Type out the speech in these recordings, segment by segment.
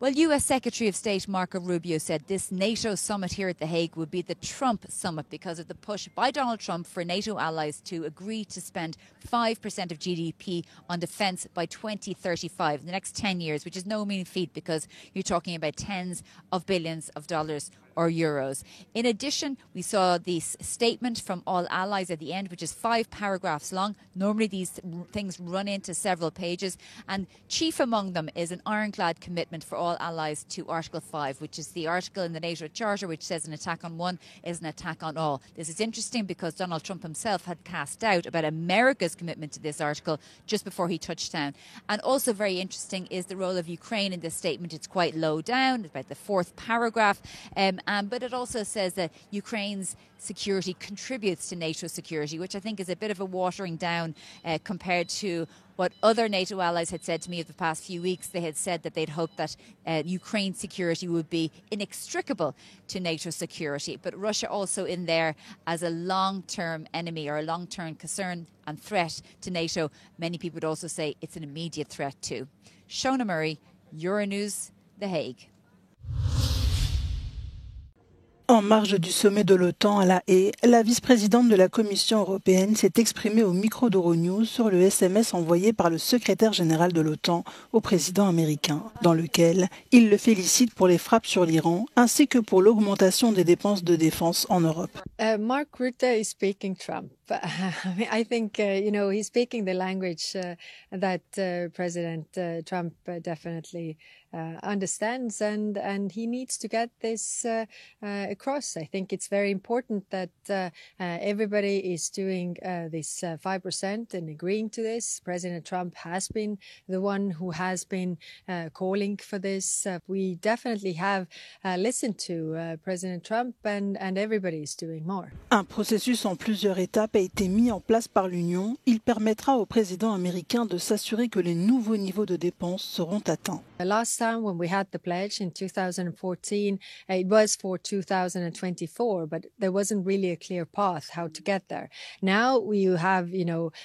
Well, US Secretary of State Marco Rubio said this NATO summit here at The Hague would be the Trump summit because of the push by Donald Trump for NATO allies to agree to spend 5% of GDP on defence by 2035, in the next 10 years, which is no mean feat because you're talking about tens of billions of dollars or euros. In addition, we saw this statement from all allies at the end, which is 5 paragraphs long. Normally these things run into several pages, and chief among them is an ironclad commitment for all allies to Article 5, which is the article in the NATO Charter which says an attack on one is an attack on all. This is interesting because Donald Trump himself had cast doubt about America's commitment to this article just before he touched down. And also very interesting is the role of Ukraine in this statement. It's quite low down, about the 4th paragraph, but it also says that Ukraine's security contributes to NATO security, which I think is a bit of a watering down compared to what other NATO allies had said to me over the past few weeks. They had said that they'd hoped that Ukraine's security would be inextricable to NATO security. But Russia also in there as a long-term enemy or a long-term concern and threat to NATO. Many people would also say it's an immediate threat too. Shona Murray, Euronews, The Hague. En marge du sommet de l'OTAN à La Haye, la vice-présidente de la Commission européenne s'est exprimée au micro d'Euronews sur le SMS envoyé par le secrétaire général de l'OTAN au président américain, dans lequel il le félicite pour les frappes sur l'Iran ainsi que pour l'augmentation des dépenses de défense en Europe. Mark Rutte is speaking Trump. I think, he's speaking the language that President Trump definitely understands, and he needs to get this across. I think it's very important that everybody is doing this 5% and agreeing to this. President Trump has been the one who has been calling for this. We definitely have listened to President Trump, and everybody is doing more. Un processus en plusieurs étapes a été mis en place par l'Union. Il permettra au président américain de s'assurer que les nouveaux niveaux de dépenses seront atteints. Last time when we had the pledge in 2014, it was for 2024, but there wasn't really a clear path how to get there. Now we have,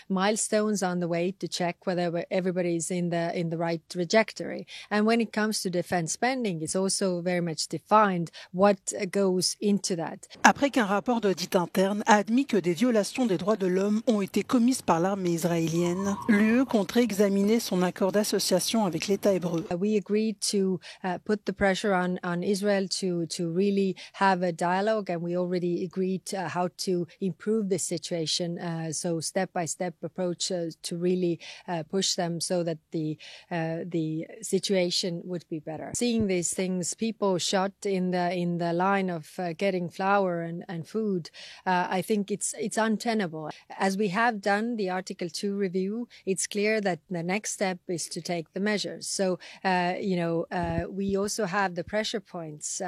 milestones on the way to check whether everybody's in the right trajectory. And when it comes to defense spending, it's also very much defined what goes into that. Après qu'un rapport d'audit interne a admis que des violations des droits de l'homme ont été commises par l'armée israélienne, l'UE compterait examiner son accord d'association avec l'État hébreu. We agreed to put the pressure on Israel to really have a dialogue, and we already agreed how to improve the situation. So step-by-step approach to really push them so that the situation would be better. Seeing these things, people shot in the line of getting flour and food, I think it's untenable. As we have done the Article 2 review, it's clear that the next step is to take the measures. So, we also have the pressure points,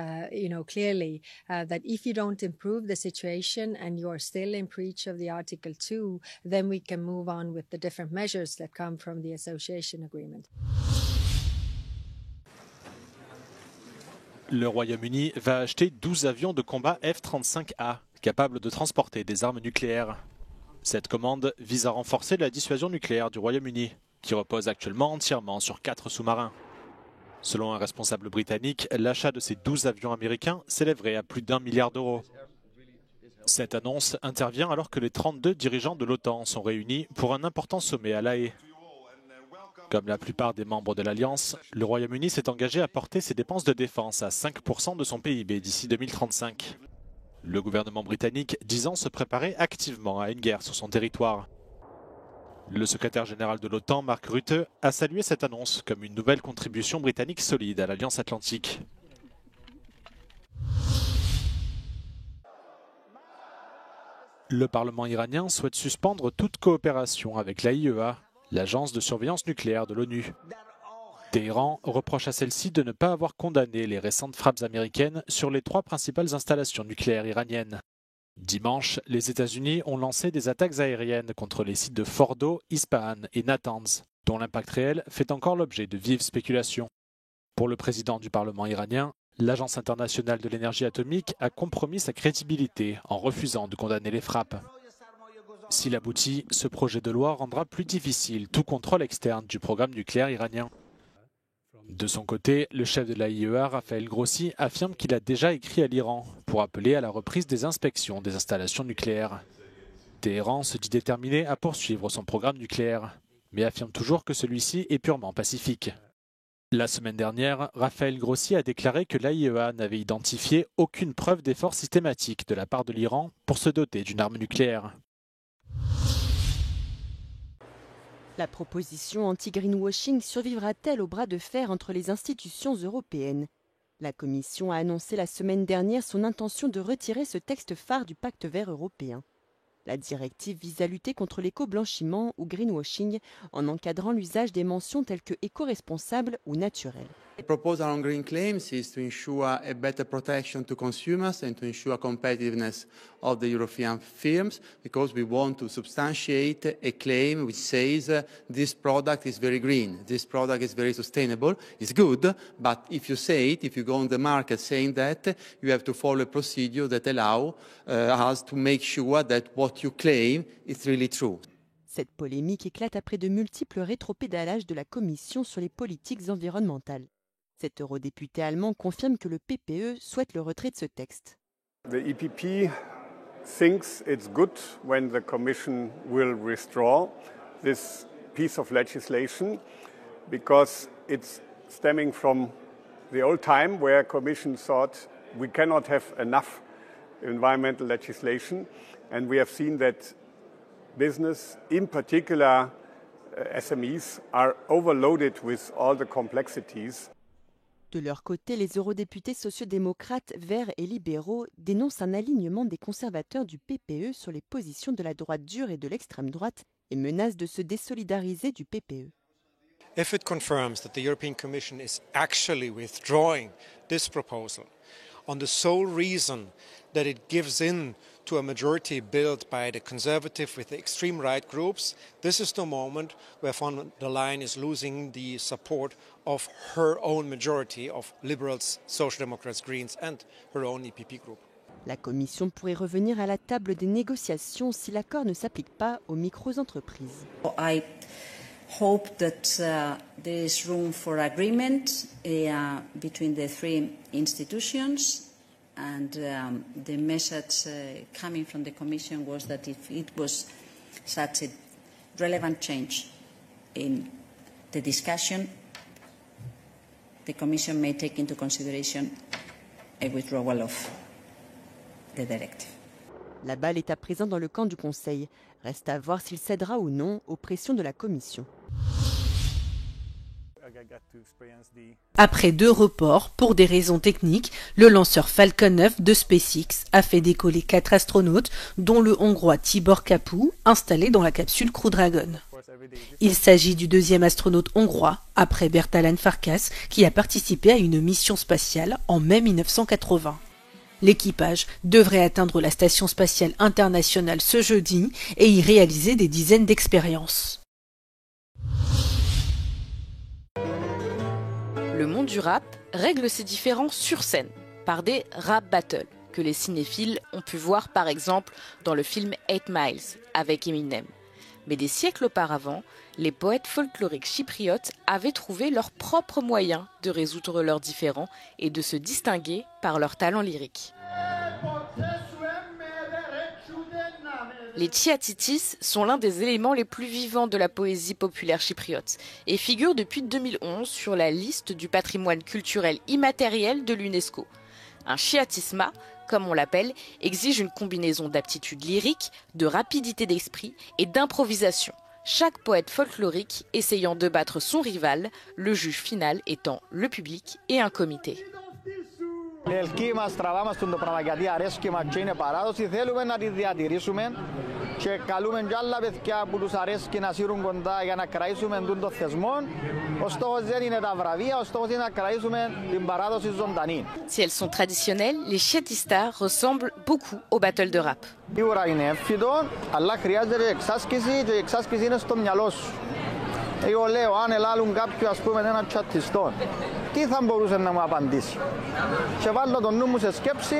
clearly that if you don't improve the situation and you are still in breach of the Article 2, then we can move on with the different measures that come from the association agreement. Le Royaume-Uni va acheter 12 avions de combat F-35A, capables de transporter des armes nucléaires. Cette commande vise à renforcer la dissuasion nucléaire du Royaume-Uni, qui repose actuellement entièrement sur 4 sous-marins. Selon un responsable britannique, l'achat de ces 12 avions américains s'élèverait à plus d'1 milliard d'euros. Cette annonce intervient alors que les 32 dirigeants de l'OTAN sont réunis pour un important sommet à La Haye. Comme la plupart des membres de l'Alliance, le Royaume-Uni s'est engagé à porter ses dépenses de défense à 5% de son PIB d'ici 2035. Le gouvernement britannique disant se préparer activement à une guerre sur son territoire. Le secrétaire général de l'OTAN, Mark Rutte, a salué cette annonce comme une nouvelle contribution britannique solide à l'Alliance Atlantique. Le Parlement iranien souhaite suspendre toute coopération avec l'AIEA, l'agence de surveillance nucléaire de l'ONU. Téhéran reproche à celle-ci de ne pas avoir condamné les récentes frappes américaines sur les 3 principales installations nucléaires iraniennes. Dimanche, les États-Unis ont lancé des attaques aériennes contre les sites de Fordo, Ispahan et Natanz, dont l'impact réel fait encore l'objet de vives spéculations. Pour le président du Parlement iranien, l'Agence internationale de l'énergie atomique a compromis sa crédibilité en refusant de condamner les frappes. S'il aboutit, ce projet de loi rendra plus difficile tout contrôle externe du programme nucléaire iranien. De son côté, le chef de l'AIEA, Raphaël Grossi, affirme qu'il a déjà écrit à l'Iran pour appeler à la reprise des inspections des installations nucléaires. Téhéran se dit déterminé à poursuivre son programme nucléaire, mais affirme toujours que celui-ci est purement pacifique. La semaine dernière, Raphaël Grossi a déclaré que l'AIEA n'avait identifié aucune preuve d'effort systématique de la part de l'Iran pour se doter d'une arme nucléaire. La proposition anti-greenwashing survivra-t-elle au bras de fer entre les institutions européennes? La Commission a annoncé la semaine dernière son intention de retirer ce texte phare du pacte vert européen. La directive vise à lutter contre l'éco-blanchiment ou greenwashing en encadrant l'usage des mentions telles que éco-responsable ou naturel. The proposal on green claims is to ensure a better protection to consumers and to ensure competitiveness of the European firms, because we want to substantiate a claim which says this product is very green, this product is very sustainable. It's good, but if you say it, if you go on the market saying that, you have to follow a procedure that allows us to make sure that what you claim is really true. Cette polémique éclate après de multiples rétropédalages de la Commission sur les politiques environnementales. Cet eurodéputé allemand confirme que le PPE souhaite le retrait de ce texte. The EPP thinks it's good when the Commission will withdraw this piece of legislation because it's stemming from the old time where Commission thought we cannot have enough environmental legislation, and we have seen that business, in particular SMEs, are overloaded with all the complexities. De leur côté, les eurodéputés sociodémocrates, verts et libéraux dénoncent un alignement des conservateurs du PPE sur les positions de la droite dure et de l'extrême droite et menacent de se désolidariser du PPE. If it confirms that the European Commission is actually withdrawing this proposal on the sole reason that it gives in to a majority built by the conservative with the extreme right groups, this is the moment where von der Leyen is losing the support of her own majority of Liberals, Social Democrats, Greens and her own EPP group. La Commission pourrait revenir à la table des négociations si l'accord ne s'applique pas aux micro-entreprises. I hope that there is room for agreement between the three institutions. And the message coming from the Commission was that if it was such a relevant change in the discussion, the Commission may take into consideration a withdrawal of the directive. La balle est à présent dans le camp du Conseil. Reste à voir s'il cédera ou non aux pressions de la Commission. Après 2 reports pour des raisons techniques, le lanceur Falcon 9 de SpaceX a fait décoller 4 astronautes, dont le Hongrois Tibor Kapu, installé dans la capsule Crew Dragon. Il s'agit du 2e astronaute hongrois, après Bertalan Farkas, qui a participé à une mission spatiale en mai 1980. L'équipage devrait atteindre la Station spatiale internationale ce jeudi et y réaliser des dizaines d'expériences. Le monde du rap règle ses différends sur scène, par des rap battles, que les cinéphiles ont pu voir par exemple dans le film 8 Miles avec Eminem. Mais des siècles auparavant, les poètes folkloriques chypriotes avaient trouvé leur propre moyen de résoudre leurs différends et de se distinguer par leur talent lyrique. Les Tchiatitis sont l'un des éléments les plus vivants de la poésie populaire chypriote et figurent depuis 2011 sur la liste du patrimoine culturel immatériel de l'UNESCO. Un chiatisma, comme on l'appelle, exige une combinaison d'aptitude lyrique, de rapidité d'esprit et d'improvisation. Chaque poète folklorique essayant de battre son rival, le juge final étant le public et un comité. Ελκύει μας, τραβάμε στον το πράγμα γιατί αρέσκει μας και είναι παράδοση. Θέλουμε να τη διατηρήσουμε και καλούμε κι άλλα παιδιά που τους αρέσκει να σύρουν κοντά για να κρατήσουμε τον θεσμό. Ο στόχος δεν είναι τα βραβεία, ο στόχος είναι να κρατήσουμε την παράδοση ζωντανή. Si elles sont traditionnelles, les chiatistas ressemblent beaucoup aux battles de rap. Σίγουρα είναι έμφυτο, αλλά χρειάζεται εξάσκηση και η εξάσκηση είναι στο μυαλό σου. Εγώ λέω, αν ελάλουν κάποιο ας πούμε έναν τσατιστό, τι θα μπορούσε να μου απαντήσει. Και βάλω τον νου μου σε σκέψη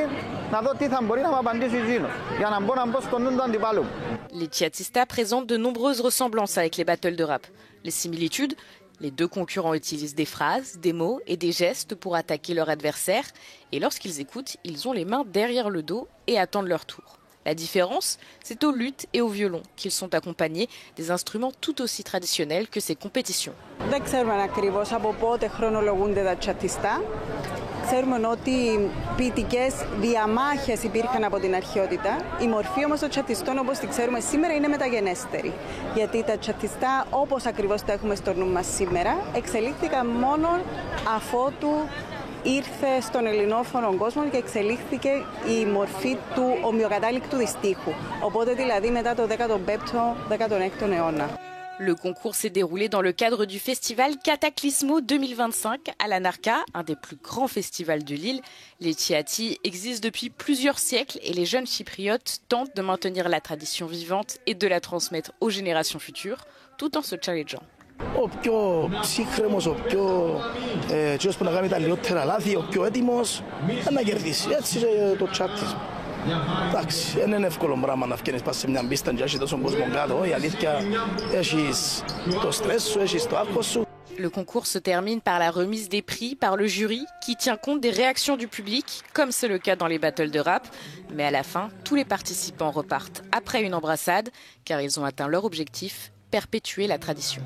να δω τι θα μπορεί να μου απαντήσει εκείνο, για να μπορώ να μπω στο νου του αντιπάλου. Les chiatistas présentent de nombreuses ressemblances avec les battles de rap. Les similitudes, Les deux concurrents utilisent des phrases, des mots et des gestes pour attaquer leur adversaire. Et lorsqu'ils écoutent, ils ont les mains derrière le dos et attendent leur tour. La différence, c'est au luth et au violon qu'ils sont accompagnés des instruments tout aussi traditionnels que ces compétitions. Ξέρουμε ότι ποιητικές διαμάχες υπήρχαν από την αρχαιότητα. Η μορφή όμως των τσατιστών, όπως τη ξέρουμε σήμερα, είναι μεταγενέστερη. Γιατί τα τσατιστά, όπως ακριβώς τα έχουμε στο νου μας σήμερα, εξελίχθηκαν μόνο αφότου ήρθε στον ελληνόφωνο κόσμο και εξελίχθηκε η μορφή του ομοιοκατάληκτου διστύχου. Οπότε δηλαδή μετά το 15ο-16ο αιώνα. Le concours s'est déroulé dans le cadre du festival Cataclysmo 2025 à la Narca, un des plus grands festivals de l'île. Les Chiati existent depuis plusieurs siècles et les jeunes chypriotes tentent de maintenir la tradition vivante et de la transmettre aux générations futures, tout en se challengeant. Ο πιο ψύχρεμος, ο πιο τσιος που να κάνει τα λιότερα λάθη, ο πιο έτοιμος να κερδίσει. Έτσι το τσάτισμα. Εντάξει, δεν είναι εύκολο πράγμα να βγαίνεις πας σε μια πίστα και έχεις τόσο κόσμο κάτω. Η αλήθεια, έχεις το στρες σου, έχεις το άγχος σου. Le concours se termine par la remise des prix par le jury qui tient compte des réactions du public, comme c'est le cas dans les battles de rap. Mais à la fin, tous les participants repartent après une embrassade car ils ont atteint leur objectif, perpétuer la tradition.